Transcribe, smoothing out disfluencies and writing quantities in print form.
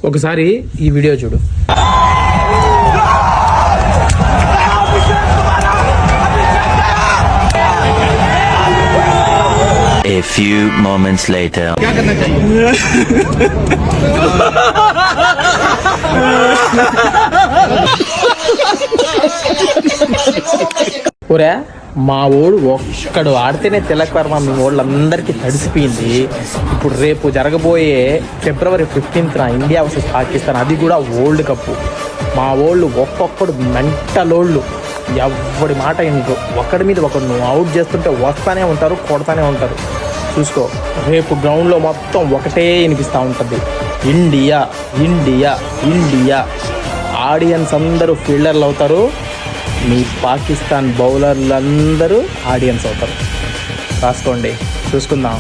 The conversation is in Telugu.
ఒకసారి ఈ వీడియో చూడు. A few moments later. ఒరే మా ఓడు ఒక్కడు ఆడితేనే తిలక్ వర్మ మీ వాళ్ళందరికీ తడిసిపోయింది. ఇప్పుడు రేపు జరగబోయే February 15th India versus Pakistan, అది కూడా వరల్డ్ కప్. మా వాళ్ళు ఒక్కొక్కడు మెంటలోళ్ళు, ఎవడి మాట ఇంకో ఒకడి మీద ఒకడు నువ్వు అవుట్ చేస్తుంటే వస్తానే ఉంటారు, కొడతానే ఉంటారు. చూసుకో, రేపు గ్రౌండ్లో మొత్తం ఒకటే వినిపిస్తూ ఉంటుంది, ఇండియా ఇండియా ఇండియా. ఆడియన్స్ అందరూ ఫీల్డర్లు అవుతారు, మీ పాకిస్తాన్ బౌలర్లు అందరూ ఆడియన్స్ అవుతారు. రాసుకోండి, చూసుకుందాం.